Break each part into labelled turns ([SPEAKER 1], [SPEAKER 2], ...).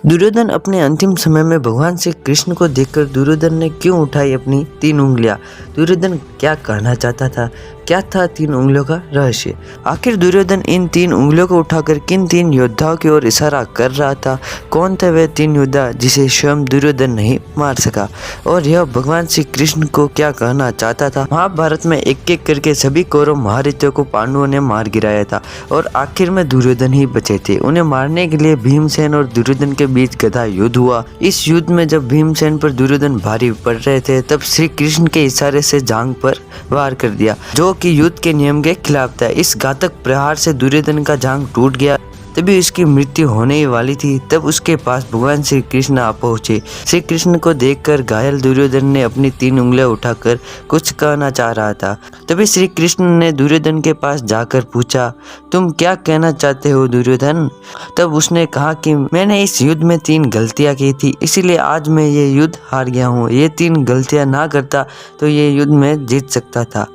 [SPEAKER 1] दुर्योधन अपने अंतिम समय में भगवान श्री कृष्ण को देखकर दुर्योधन ने क्यों उठाई अपनी 3 उंगलियां? दुर्योधन क्या कहना चाहता था? क्या था 3 उंगलियों का रहस्य? आखिर दुर्योधन इन 3 उंगलियों को उठाकर किन 3 योद्धाओं की ओर इशारा कर रहा था? कौन थे वे 3 योद्धा जिसे स्वयं दुर्योधन नहीं मार सका? और यह भगवान श्री कृष्ण को क्या कहना चाहता था? महाभारत में एक एक करके सभी कौरव महारथियों को पांडवों ने मार गिराया था और आखिर में दुर्योधन ही बचे थे। उन्हें मारने के लिए भीमसेन और दुर्योधन के बीच गदा युद्ध हुआ। इस युद्ध में जब भीमसेन पर दुर्योधन भारी पड़ रहे थे तब श्री कृष्ण के इशारे से जांघ पर वार कर दिया, जो कि युद्ध के नियम के खिलाफ था। इस घातक प्रहार से दुर्योधन का जांघ टूट गया। तभी उसकी मृत्यु होने ही वाली थी। तब उसके पास भगवान श्री कृष्ण आ पहुंचे। श्री कृष्ण को देखकर घायल दुर्योधन ने अपनी 3 उंगलियां उठाकर कुछ कहना चाह रहा था। तभी श्री कृष्ण ने दुर्योधन के पास जाकर पूछा, तुम क्या कहना चाहते हो दुर्योधन? तब उसने कहा कि मैंने इस युद्ध में 3 गलतियां की थी, इसीलिए आज मैं ये युद्ध हार गया हूँ। ये 3 गलतियां ना करता तो ये युद्ध में जीत सकता था।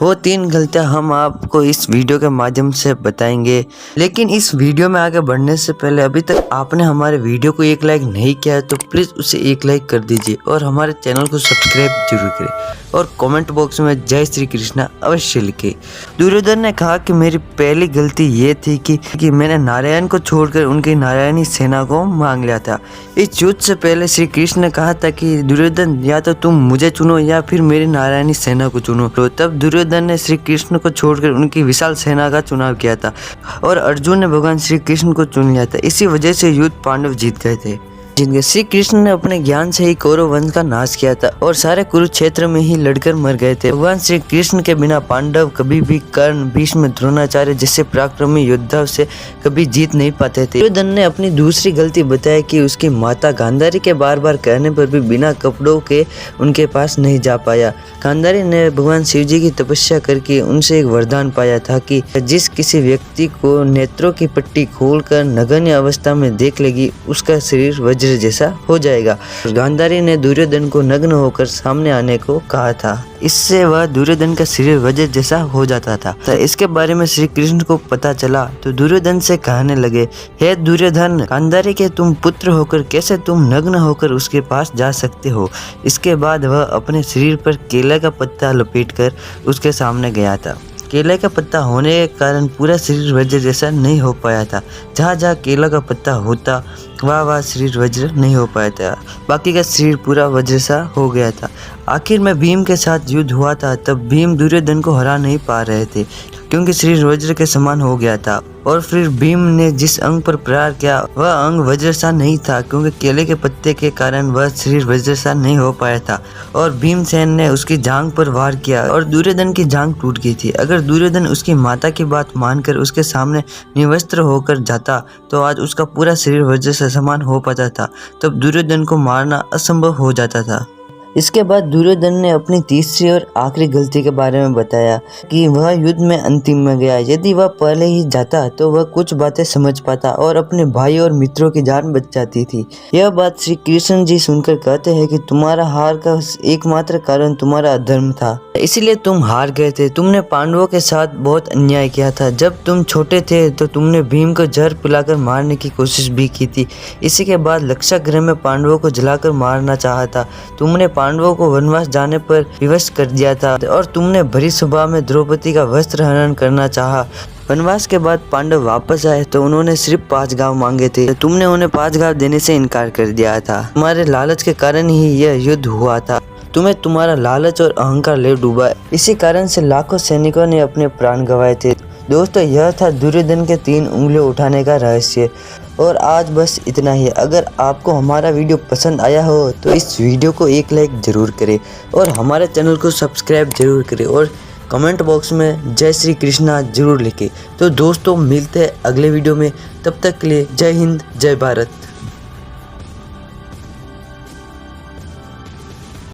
[SPEAKER 1] वो 3 गलतियां हम आपको इस वीडियो के माध्यम से बताएंगे। लेकिन इस वीडियो में आगे बढ़ने से पहले अभी तक आपने हमारे वीडियो को 1 लाइक नहीं किया है तो प्लीज़ उसे 1 लाइक कर दीजिए और हमारे चैनल को सब्सक्राइब जरूर करें और कमेंट बॉक्स में जय श्री कृष्णा अवश्य लिखें। दुर्योधन ने कहा कि मेरी पहली गलती ये थी कि मैंने नारायण को छोड़कर उनकी नारायणी सेना को मांग लिया था। इस युद्ध से पहले श्री कृष्ण ने कहा था कि दुर्योधन या तो तुम मुझे चुनो या फिर मेरी नारायणी सेना को चुनो। तो तब दुर्योधन ने श्री कृष्ण को छोड़कर उनकी विशाल सेना का चुनाव किया था और अर्जुन ने भगवान श्री कृष्ण को चुन लिया था। इसी वजह से युद्ध पांडव जीत गए थे। श्री कृष्ण ने अपने ज्ञान से ही कौरव वंश का नाश किया था और सारे कुरुक्षेत्र में ही लड़कर मर गए थे। भगवान श्री कृष्ण के बिना पांडव कभी भी कर्ण, भीष्म, द्रोणाचार्य जैसे पराक्रमी योद्धाओं से कभी जीत नहीं पाते थे। दुर्योधन ने अपनी दूसरी गलती बताई कि उसकी माता गांधारी के बार बार कहने पर भी बिना कपड़ों के उनके पास नहीं जा पाया। गांधारी ने भगवान शिव जी की तपस्या करके उनसे एक वरदान पाया था कि जिस किसी व्यक्ति को नेत्रों की पट्टी खोलकर नगण्य अवस्था में देख लेगी उसका शरीर वज्र जैसा हो जाएगा। गांधारी ने दुर्योधन को नग्न होकर सामने आने को कहा था। इससे वह दुर्योधन का शरीर वज्र जैसा हो जाता था। तो इसके बारे में श्री कृष्ण को पता चला तो दुर्योधन से कहने लगे, हे दुर्योधन, गांधारी के तुम पुत्र होकर कैसे तुम नग्न होकर उसके पास जा सकते हो? इसके बाद वह अपने शरीर पर केले का पत्ता लपेटकर उसके सामने गया था। केले का पत्ता होने के कारण पूरा शरीर वज्र जैसा नहीं हो पाया था। जहाँ जहाँ केला का पत्ता होता वहाँ शरीर वज्र नहीं हो पाया था। बाकी का शरीर पूरा वज्र सा हो गया था। आखिर में भीम के साथ युद्ध हुआ था। तब भीम दुर्योधन को हरा नहीं पा रहे थे क्योंकि शरीर वज्र के समान हो गया था। और फिर भीम ने जिस अंग पर प्रहार किया वह अंग वज्र सा नहीं था क्योंकि केले के पत्ते के कारण वह शरीर वज्र सा नहीं हो पाया था। और भीमसेन ने उसकी जांघ पर वार किया और दुर्योधन की जांघ टूट गई थी। अगर दुर्योधन उसकी माता की बात मानकर उसके सामने निवस्त्र होकर जाता तो आज उसका पूरा शरीर वज्र से समान हो पाता था। तब दुर्योधन को मारना असंभव हो जाता था। इसके बाद दुर्योधन ने अपनी तीसरी और आखिरी गलती के बारे में बताया कि वह युद्ध में अंतिम में गया। यदि वह पहले ही जाता तो वह कुछ बातें समझ पाता और अपने भाई और मित्रों की जान बच जाती थी। यह बात श्री कृष्ण जी सुनकर कहते हैं कि तुम्हारा हार का एकमात्र कारण तुम्हारा अधर्म था, इसीलिए तुम हार गए थे। तुमने पांडवों के साथ बहुत अन्याय किया था। जब तुम छोटे थे तो तुमने भीम को जहर पिलाकर मारने की कोशिश भी की थी। इसी के बाद लक्षागृह में पांडवों को जलाकर मारना चाहा था। तुमने पांडवों को वनवास जाने पर विवश कर दिया था और तुमने भरी सभा में द्रौपदी का वस्त्र हनन करना चाहा। वनवास के बाद पांडव वापस आए तो उन्होंने सिर्फ 5 गांव मांगे थे। तुमने उन्हें 5 गांव देने से इनकार कर दिया था। तुम्हारे लालच के कारण ही यह युद्ध हुआ था। तुम्हें तुम्हारा लालच और अहंकार ले डूबा। इसी कारण से लाखों सैनिकों ने अपने प्राण गंवाए थे। दोस्तों, यह था दुर्योधन के 3 उंगलियां उठाने का रहस्य। और आज बस इतना ही। अगर आपको हमारा वीडियो पसंद आया हो तो इस वीडियो को 1 लाइक जरूर करें और हमारे चैनल को सब्सक्राइब जरूर करें और कमेंट बॉक्स में जय श्री कृष्णा जरूर लिखें। तो दोस्तों, मिलते हैं अगले वीडियो में। तब तक के लिए जय हिंद, जय भारत।